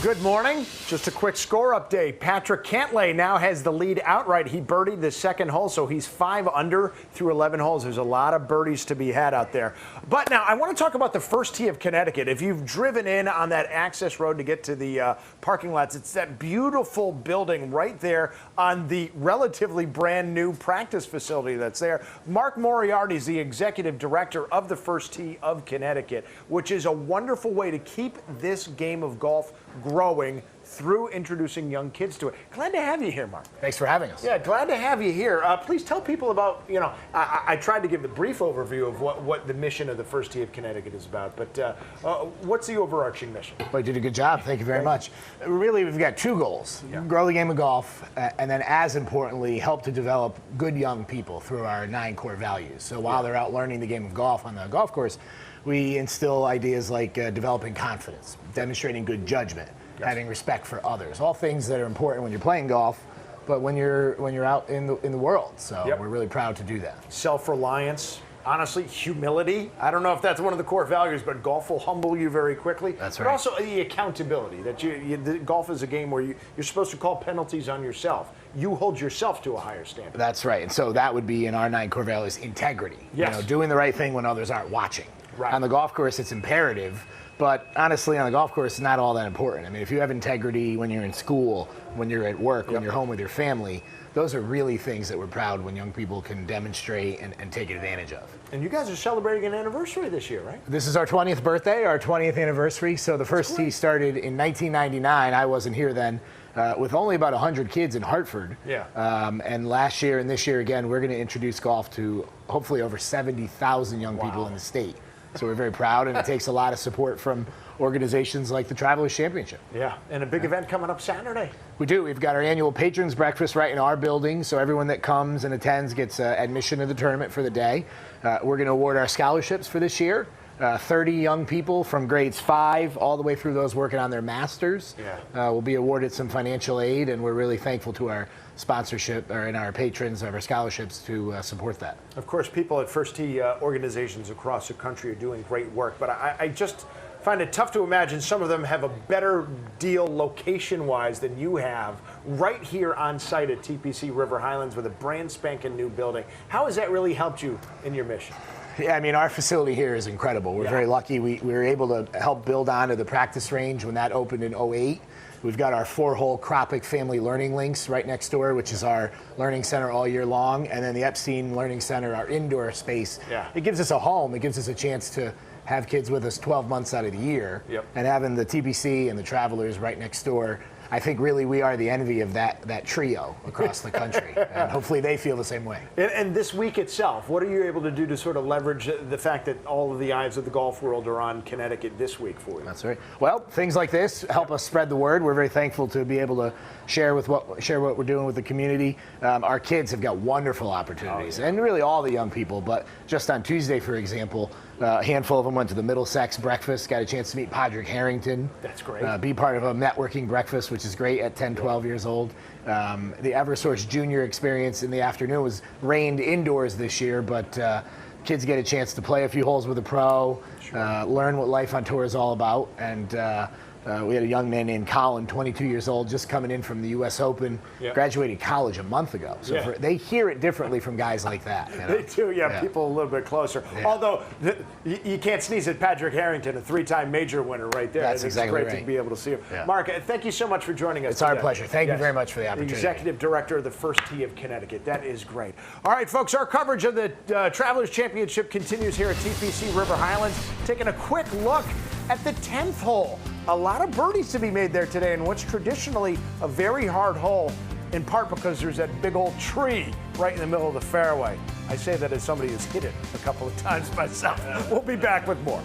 Good morning. Just a quick score update. Patrick Cantlay now has the lead outright. He birdied the second hole, so he's 5 under through 11 holes. There's a lot of birdies to be had out there. But now I want to talk about the first tee of Connecticut. If you've driven in on that access road to get to the parking lots, it's that beautiful building right there on the relatively brand new practice facility that's there. Mark Moriarty is the executive director of the first tee of Connecticut, which is a wonderful way to keep this game of golf growing through introducing young kids to it. Glad to have you here, Mark. Thanks for having us. Yeah, glad to have you here. Please tell people about, I tried to give the brief overview of what the mission of the first tee of Connecticut is about, but what's the overarching mission? Well, you did a good job. Thank you very much. Really, we've got two goals. Yeah. Grow the game of golf, and then as importantly, help to develop good young people through our 9 core values. So while they're out learning the game of golf on the golf course, we instill ideas like developing confidence, demonstrating good judgment, having respect for others, all things that are important when you're playing golf, but when you're out in the world. So we're really proud to do that. Self-reliance, honestly, humility. I don't know if that's one of the core values, but golf will humble you very quickly. That's right. But also the accountability, that golf is a game where you're supposed to call penalties on yourself. You hold yourself to a higher standard. That's right. And so that would be in our 9 core values, integrity. Yes. Doing the right thing when others aren't watching. Right. On the golf course, it's imperative. But honestly, on the golf course, it's not all that important. I mean, if you have integrity when you're in school, when you're at work, when you're home with your family, those are really things that we're proud when young people can demonstrate and take advantage of. And you guys are celebrating an anniversary this year, right? This is our 20th birthday, our 20th anniversary. So the first tee started in 1999. I wasn't here then. With only about 100 kids in Hartford. Yeah. And last year and this year, again, we're going to introduce golf to hopefully over 70,000 young people in the state. So we're very proud, and it takes a lot of support from organizations like the Travelers Championship. Yeah, and a big event coming up Saturday. We do. We've got our annual Patrons Breakfast right in our building, so everyone that comes and attends gets admission to the tournament for the day. We're going to award our scholarships for this year. 30 young people from grades 5 all the way through those working on their masters will be awarded some financial aid, and we're really thankful to our sponsorship and our patrons of our scholarships to support that. Of course, people at First Tee organizations across the country are doing great work, but I just find it tough to imagine some of them have a better deal location-wise than you have right here on site at TPC River Highlands with a brand spanking new building. How has that really helped you in your mission? Yeah, I mean, our facility here is incredible. We're very lucky. We were able to help build onto the practice range when that opened in '08. We've got our 4-hole Cropic Family Learning Links right next door, which is our learning center all year long. And then the Epstein Learning Center, our indoor space. Yeah. It gives us a home. It gives us a chance to have kids with us 12 months out of the year. And having the TPC and the Travelers right next door, I think really we are the envy of that trio across the country. And hopefully they feel the same way. And this week itself, what are you able to do to sort of leverage the fact that all of the eyes of the golf world are on Connecticut this week for you? That's right. Well, things like this help us spread the word. We're very thankful to be able to share what we're doing with the community. Our kids have got wonderful opportunities, and really all the young people. But just on Tuesday, for example, a handful of them went to the Middlesex breakfast, got a chance to meet Padraig Harrington. That's great. Be part of a networking breakfast, which is great at 10, 12 years old. The Eversource Junior experience in the afternoon was rained indoors this year, but kids get a chance to play a few holes with a pro, learn what life on tour is all about, and we had a young man named Colin, 22 years old, just coming in from the U.S. Open, graduated college a month ago. So they hear it differently from guys like that. You know? They do, people a little bit closer. Although you can't sneeze at Padraig Harrington, a 3-time major winner right there. That's exactly right. It's great to be able to see him. Mark, thank you so much for joining us. It's our pleasure. Thank you very much for the opportunity. The Executive Director of the First Tee of Connecticut. That is great. All right, folks, our coverage of the Travelers Championship continues here at TPC River Highlands. Taking a quick look at the 10th hole. A lot of birdies to be made there today in what's traditionally a very hard hole, in part because there's that big old tree right in the middle of the fairway. I say that as somebody who's hit it a couple of times myself. We'll be back with more.